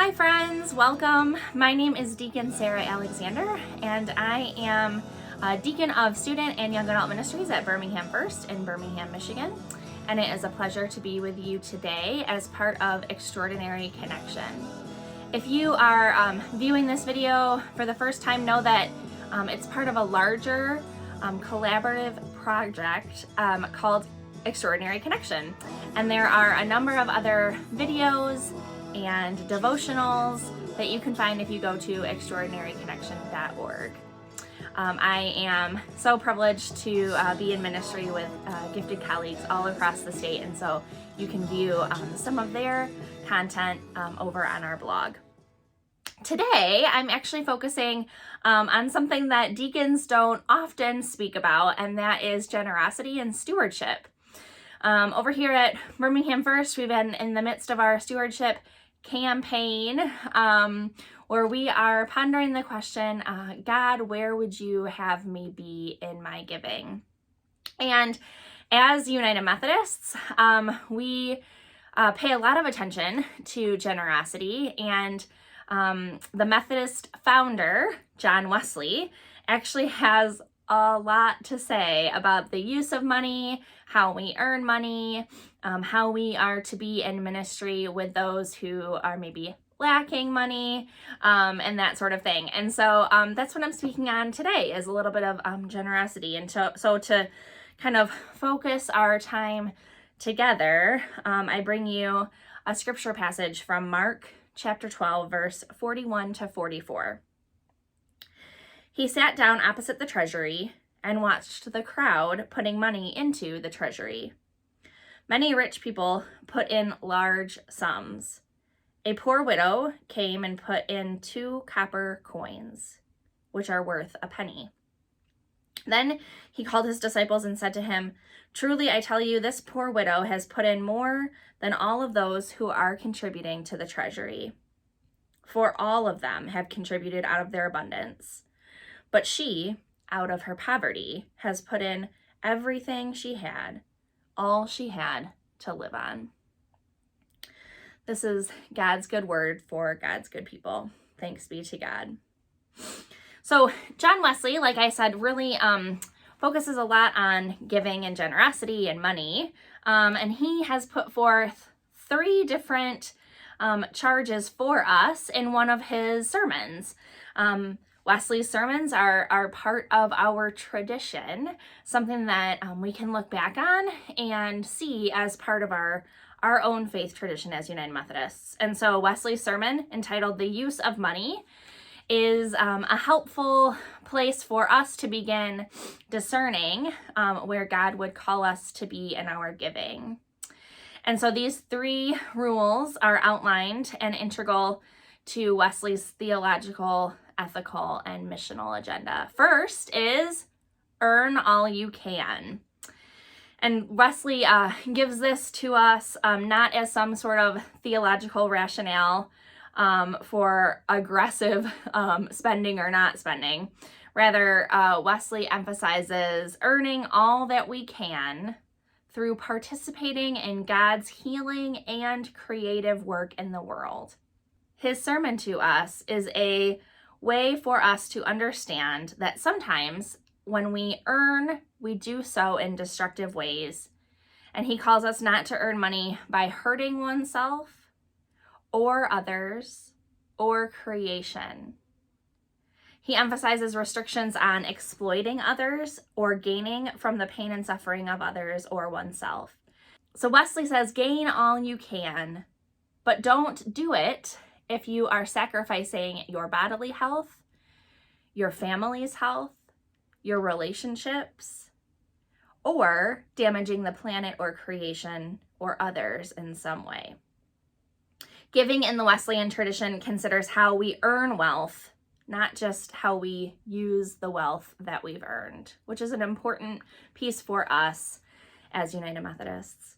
Hi friends, welcome. My name is Deacon Sarah Alexander, and I am a Deacon of Student and Young Adult Ministries at Birmingham First in Birmingham, Michigan. And it is a pleasure to be with you today as part of Extraordinary Connection. If you are viewing this video for the first time, know that it's part of a larger collaborative project called Extraordinary Connection. And there are a number of other videos and devotionals that you can find if you go to extraordinaryconnection.org. I am so privileged to be in ministry with gifted colleagues all across the state, and so you can view some of their content over on our blog. Today, I'm actually focusing on something that deacons don't often speak about, and that is generosity and stewardship. Over here at Birmingham First, we've been in the midst of our stewardship campaign where we are pondering the question, God, where would you have me be in my giving? And as United Methodists, we pay a lot of attention to generosity, and the Methodist founder, John Wesley, actually has a lot to say about the use of money, how we earn money, how we are to be in ministry with those who are maybe lacking money, and that sort of thing. And so that's what I'm speaking on today, is a little bit of generosity. And so to kind of focus our time together, I bring you a scripture passage from Mark chapter 12, verse 41 to 44. He sat down opposite the treasury and watched the crowd putting money into the treasury. Many rich people put in large sums. A poor widow came and put in 2 copper coins, which are worth a penny. Then he called his disciples and said to him, "Truly I tell you, this poor widow has put in more than all of those who are contributing to the treasury. For all of them have contributed out of their abundance. But she, out of her poverty, has put in everything she had, all she had to live on." This is God's good word for God's good people. Thanks be to God. So John Wesley, like I said, really focuses a lot on giving and generosity and money. And he has put forth 3 different charges for us in one of his sermons. Wesley's sermons are part of our tradition, something that we can look back on and see as part of our own faith tradition as United Methodists. And so Wesley's sermon, entitled "The Use of Money," is a helpful place for us to begin discerning where God would call us to be in our giving. And so these 3 rules are outlined and integral to Wesley's theological, ethical, and missional agenda. First is earn all you can. And Wesley gives this to us not as some sort of theological rationale for aggressive spending or not spending. Rather, Wesley emphasizes earning all that we can through participating in God's healing and creative work in the world. His sermon to us is a way for us to understand that sometimes when we earn, we do so in destructive ways. And he calls us not to earn money by hurting oneself or others or creation. He emphasizes restrictions on exploiting others or gaining from the pain and suffering of others or oneself. So Wesley says, gain all you can, but don't do it if you are sacrificing your bodily health, your family's health, your relationships, or damaging the planet or creation or others in some way. Giving in the Wesleyan tradition considers how we earn wealth, not just how we use the wealth that we've earned, which is an important piece for us as United Methodists.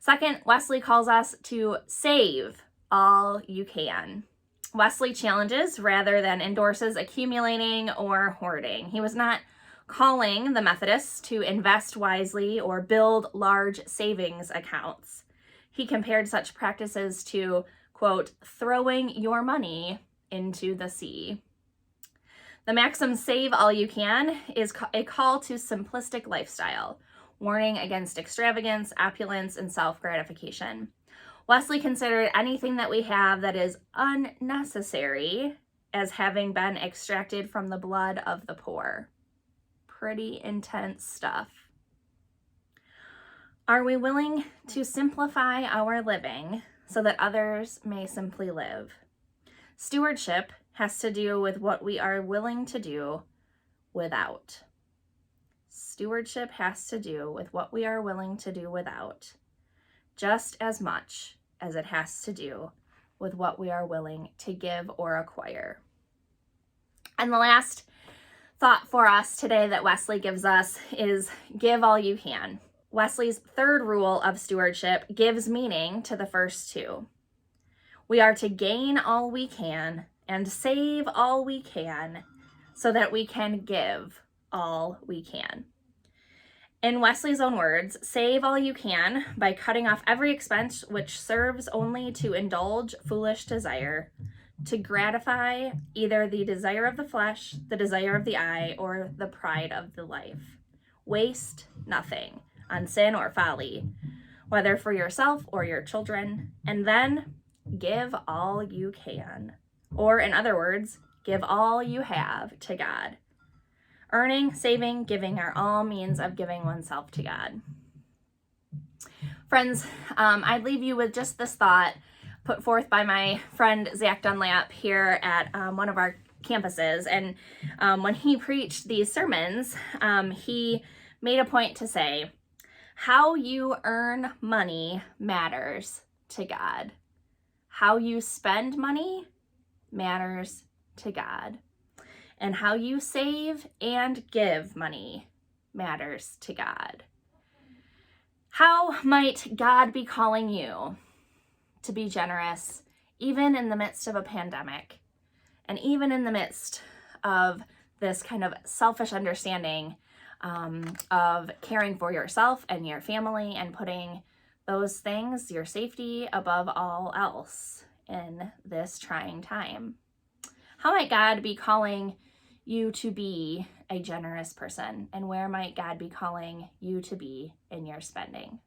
Second, Wesley calls us to save all you can. Wesley challenges rather than endorses accumulating or hoarding. He was not calling the Methodists to invest wisely or build large savings accounts. He compared such practices to quote, throwing your money into the sea. The maxim, save all you can, is a call to simplistic lifestyle, warning against extravagance, opulence, and self-gratification. Wesley considered anything that we have that is unnecessary as having been extracted from the blood of the poor. Pretty intense stuff. Are we willing to simplify our living so that others may simply live? Stewardship has to do with what we are willing to do without. Stewardship has to do with what we are willing to do without, just as much as it has to do with what we are willing to give or acquire. And the last thought for us today that Wesley gives us is give all you can. Wesley's third rule of stewardship gives meaning to the first two. We are to gain all we can and save all we can so that we can give all we can. In Wesley's own words, save all you can by cutting off every expense which serves only to indulge foolish desire, to gratify either the desire of the flesh, the desire of the eye, or the pride of the life. Waste nothing on sin or folly, whether for yourself or your children, and then give all you can. Or in other words, give all you have to God. Earning, saving, giving are all means of giving oneself to God. Friends, I'd leave you with just this thought put forth by my friend Zach Dunlap here at one of our campuses. And when he preached these sermons, he made a point to say, how you earn money matters to God. How you spend money matters to God. And how you save and give money matters to God. How might God be calling you to be generous, even in the midst of a pandemic, and even in the midst of this kind of selfish understanding of caring for yourself and your family and putting those things, your safety, above all else in this trying time? How might God be calling you to be a generous person? And where might God be calling you to be in your spending?